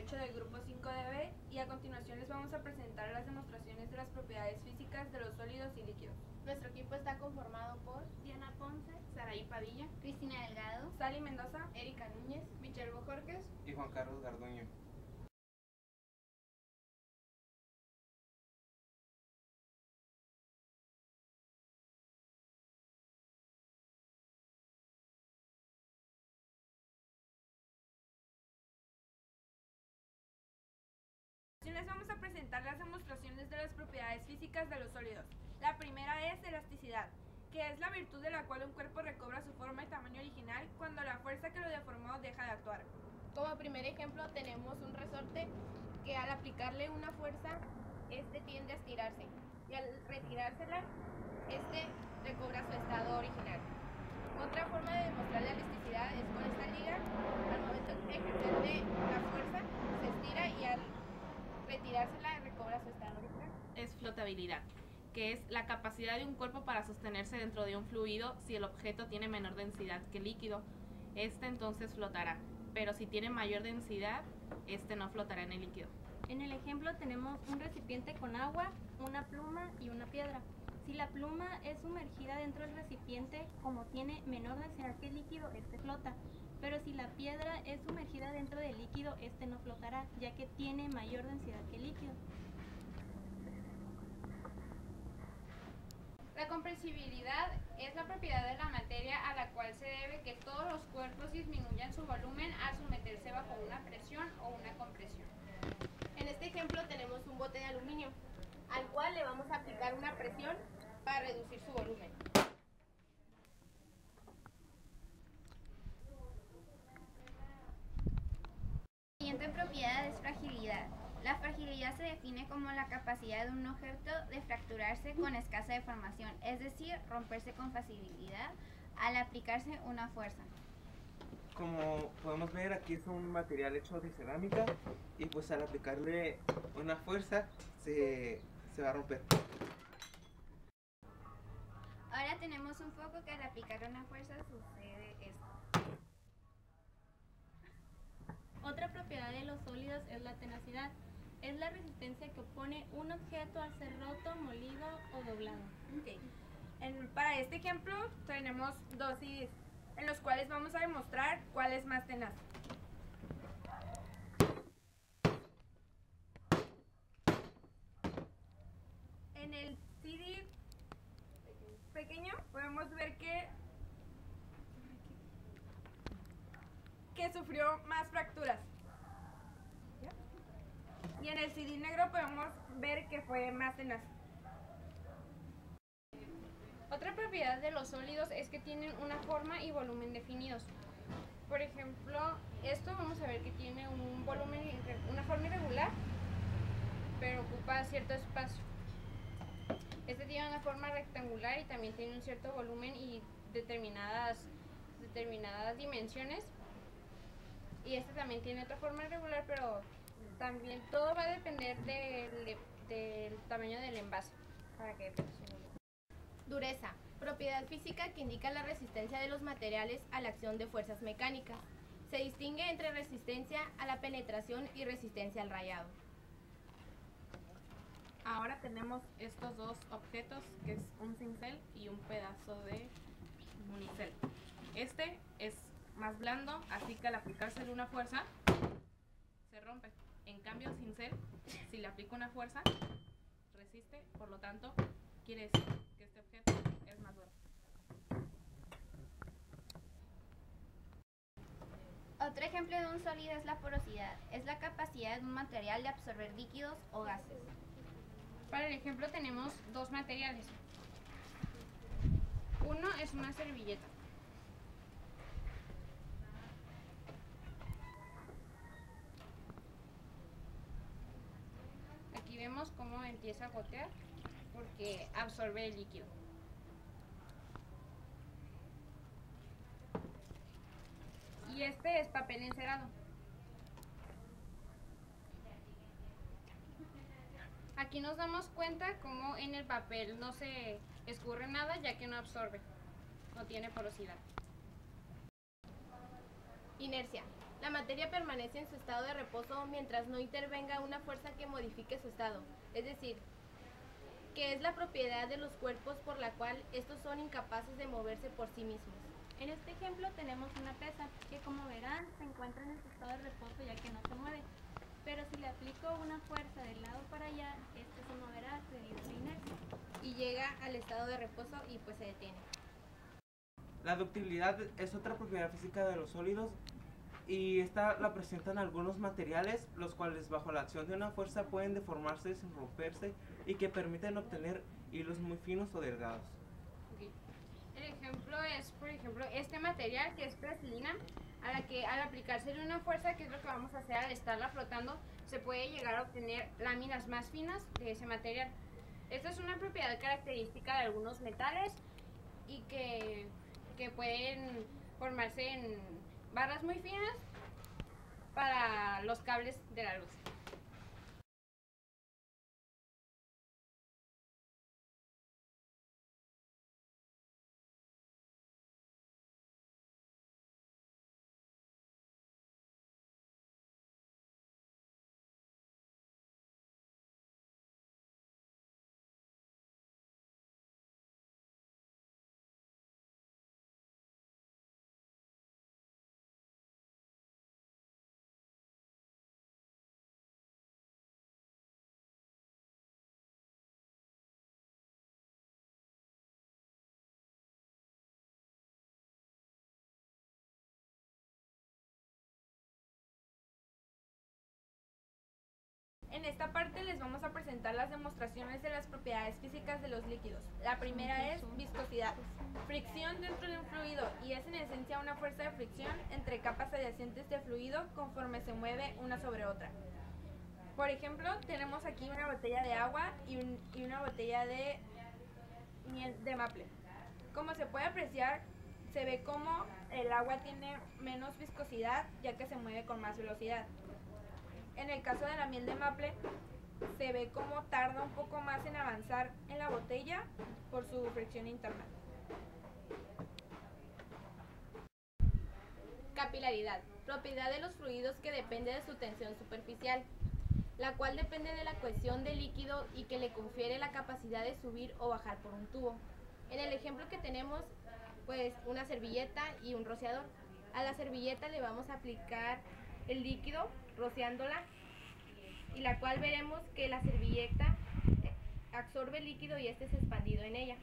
48 del grupo 5DB y a continuación les vamos a presentar las demostraciones de las propiedades físicas de los sólidos y líquidos. Nuestro equipo está conformado por Diana Ponce, Saraí Padilla, Cristina Delgado, Sally Mendoza, Erika Núñez, Michelle Bojorques y Juan Carlos Garduño. Les vamos a presentar las demostraciones de las propiedades físicas de los sólidos. La primera es elasticidad, que es la virtud de la cual un cuerpo recobra su forma y tamaño original cuando la fuerza que lo deformó deja de actuar. Como primer ejemplo tenemos un resorte que al aplicarle una fuerza, este tiende a estirarse y al retirársela, este recobra su estado original. Otra forma de demostrar la elasticidad es con esta liga. Al momento de ejercerle la fuerza, se estira y al retirársela recobra su estado original. Es flotabilidad, que es la capacidad de un cuerpo para sostenerse dentro de un fluido si el objeto tiene menor densidad que el líquido. Este entonces flotará, pero si tiene mayor densidad, este no flotará en el líquido. En el ejemplo tenemos un recipiente con agua, una pluma y una piedra. Si la pluma es sumergida dentro del recipiente, como tiene menor densidad que el líquido, este flota. Pero si la piedra es sumergida dentro del líquido, este no flotará, ya que tiene mayor densidad que el líquido. La compresibilidad es la propiedad de la materia a la cual se debe que todos los cuerpos disminuyan su volumen al someterse bajo una presión o una compresión. En este ejemplo tenemos un bote de aluminio, al cual le vamos a aplicar una presión para reducir su volumen. La siguiente propiedad es fragilidad. La fragilidad se define como la capacidad de un objeto de fracturarse con escasa deformación, es decir, romperse con facilidad al aplicarse una fuerza. Como podemos ver, aquí es un material hecho de cerámica y pues al aplicarle una fuerza se va a romper. Ahora tenemos un foco que al aplicar una fuerza sucede esto. Otra propiedad de los sólidos es la tenacidad. Es la resistencia que opone un objeto al ser roto, molido o doblado. Okay. Para este ejemplo tenemos dos CDs, en los cuales vamos a demostrar cuál es más tenaz. En el CD pequeño podemos ver que sufrió más fracturas. Y en el CD negro podemos ver que fue más tenaz. Otra propiedad de los sólidos es que tienen una forma y volumen definidos. Por ejemplo, esto vamos a ver que tiene un volumen, una forma irregular, pero ocupa cierto espacio. Este tiene una forma rectangular y también tiene un cierto volumen y determinadas dimensiones. Y este también tiene otra forma irregular, pero también todo va a depender del tamaño del envase para que funcione. Dureza, propiedad física que indica la resistencia de los materiales a la acción de fuerzas mecánicas. Se distingue entre resistencia a la penetración y resistencia al rayado. Ahora tenemos estos dos objetos, que es un cincel y un pedazo de unicel. Este es más blando, así que al aplicársele una fuerza, se rompe. En cambio, el cincel, si le aplico una fuerza, resiste, por lo tanto, quiere decir que este objeto es más duro. Otro ejemplo de un sólido es la porosidad. Es la capacidad de un material de absorber líquidos o gases. Para el ejemplo tenemos dos materiales. Uno es una servilleta. Aquí vemos cómo empieza a gotear porque absorbe el líquido. Y este es papel encerado. Aquí nos damos cuenta cómo en el papel no se escurre nada ya que no absorbe, no tiene porosidad. Inercia. La materia permanece en su estado de reposo mientras no intervenga una fuerza que modifique su estado, es decir, que es la propiedad de los cuerpos por la cual estos son incapaces de moverse por sí mismos. En este ejemplo tenemos una pesa que, como verán, se encuentra en el estado de reposo ya que no se mueve. Pero si le aplico una fuerza del lado para allá, este se moverá debido a la inercia. Y llega al estado de reposo y pues se detiene. La ductilidad es otra propiedad física de los sólidos y esta la presentan algunos materiales, los cuales bajo la acción de una fuerza pueden deformarse sin romperse y que permiten obtener hilos muy finos o delgados. Ok. El ejemplo es, por ejemplo, este material que es plastilina, a la que al aplicársele una fuerza, que es lo que vamos a hacer al estarla flotando, se puede llegar a obtener láminas más finas de ese material. Esta es una propiedad característica de algunos metales y que pueden formarse en barras muy finas para los cables de la luz. En esta parte les vamos a presentar las demostraciones de las propiedades físicas de los líquidos. La primera es viscosidad, fricción dentro de un fluido, y es en esencia una fuerza de fricción entre capas adyacentes de fluido conforme se mueve una sobre otra. Por ejemplo, tenemos aquí una botella de agua y una botella de miel de maple. Como se puede apreciar, se ve como el agua tiene menos viscosidad ya que se mueve con más velocidad. En el caso de la miel de maple, se ve como tarda un poco más en avanzar en la botella por su fricción interna. Capilaridad, propiedad de los fluidos que depende de su tensión superficial, la cual depende de la cohesión del líquido y que le confiere la capacidad de subir o bajar por un tubo. En el ejemplo que tenemos, pues una servilleta y un rociador. A la servilleta le vamos a aplicar el líquido rociándola, y la cual veremos que la servilleta absorbe el líquido y este es expandido en ella.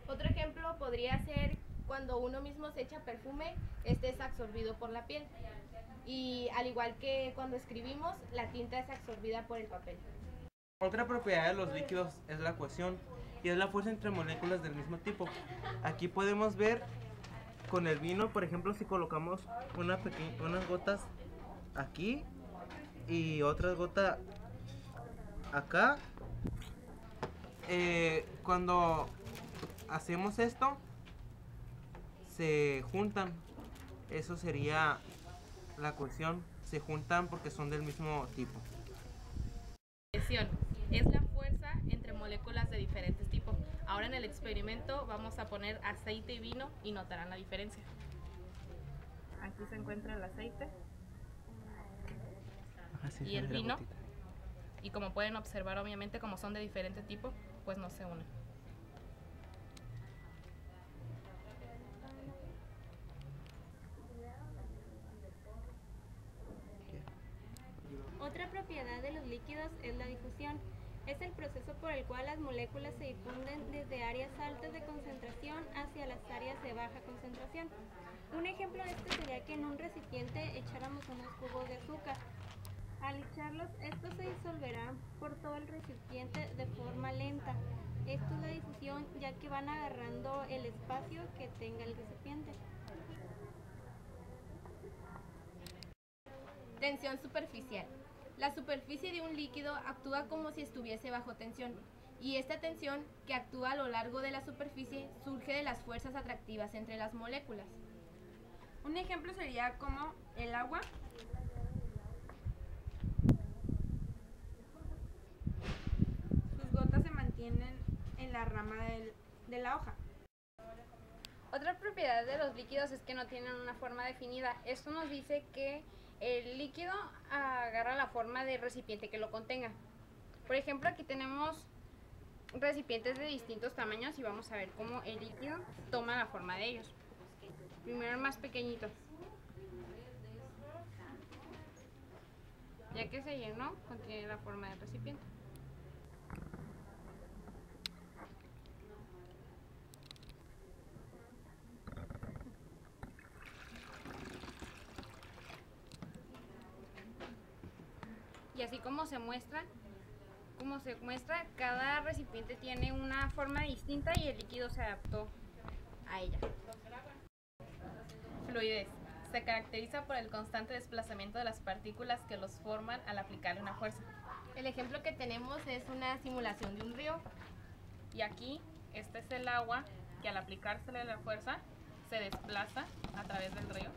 Otro ejemplo podría ser cuando uno mismo se echa perfume, este es absorbido por la piel. Y al igual que cuando escribimos, la tinta es absorbida por el papel. Otra propiedad de los líquidos es la cohesión y es la fuerza entre moléculas del mismo tipo. Aquí podemos ver con el vino, por ejemplo, si colocamos unas gotas aquí y otras gotas acá, cuando hacemos esto se juntan, eso sería la cohesión, se juntan porque son del mismo tipo. Cohesión es la fuerza entre moléculas de diferentes tipos. Ahora en el experimento vamos a poner aceite y vino y notarán la diferencia. Aquí se encuentra el aceite y el vino, y como pueden observar, obviamente como son de diferente tipo, pues no se unen. Otra propiedad de los líquidos es la difusión. Es el proceso por el cual las moléculas se difunden desde áreas altas de concentración hacia las áreas de baja concentración. Un ejemplo de esto sería que en un recipiente echáramos unos cubos de azúcar. Al echarlos, estos se disolverán por todo el recipiente de forma lenta. Esto es la difusión, ya que van agarrando el espacio que tenga el recipiente. Tensión superficial. La superficie de un líquido actúa como si estuviese bajo tensión, y esta tensión que actúa a lo largo de la superficie surge de las fuerzas atractivas entre las moléculas. Un ejemplo sería como el agua. Sus gotas se mantienen en la rama de la hoja. Otra propiedad de los líquidos es que no tienen una forma definida. Esto nos dice que el líquido agarra la forma del recipiente que lo contenga. Por ejemplo, aquí tenemos recipientes de distintos tamaños y vamos a ver cómo el líquido toma la forma de ellos. Primero el más pequeñito. Ya que se llenó, contiene la forma del recipiente. Y así como se muestra, cada recipiente tiene una forma distinta y el líquido se adaptó a ella. Fluidez. Se caracteriza por el constante desplazamiento de las partículas que los forman al aplicarle una fuerza. El ejemplo que tenemos es una simulación de un río. Y aquí, este es el agua que al aplicársele la fuerza se desplaza a través del río.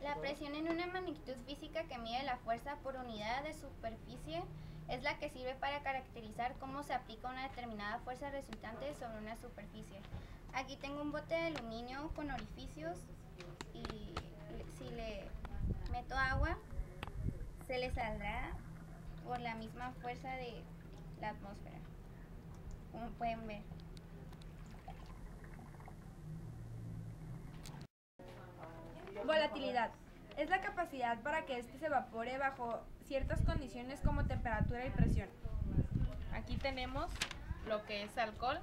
La presión en una magnitud física que mide la fuerza por unidad de superficie es la que sirve para caracterizar cómo se aplica una determinada fuerza resultante sobre una superficie. Aquí tengo un bote de aluminio con orificios y si le meto agua se le saldrá por la misma fuerza de la atmósfera, como pueden ver. Volatilidad. Es la capacidad para que éste se evapore bajo ciertas condiciones como temperatura y presión. Aquí tenemos lo que es alcohol,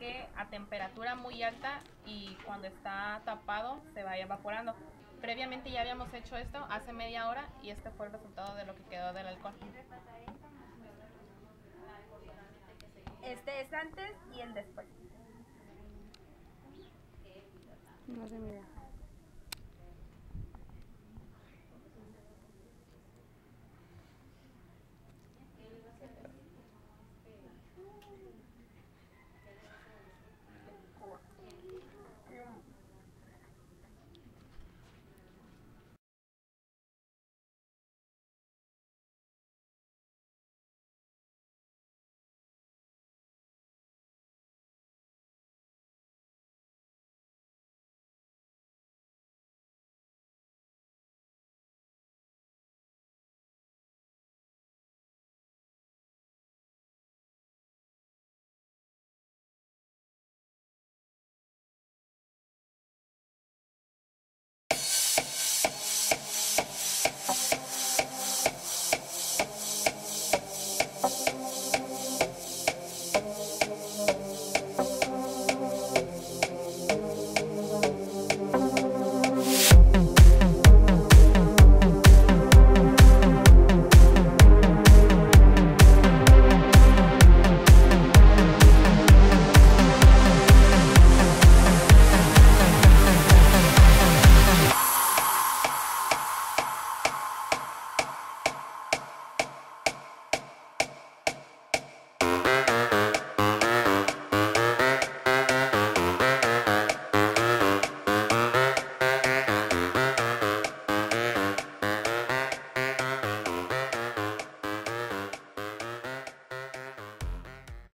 que a temperatura muy alta y cuando está tapado se va evaporando. Previamente ya habíamos hecho esto hace media hora y este fue el resultado de lo que quedó del alcohol. Este es antes y el después. No sé, mira.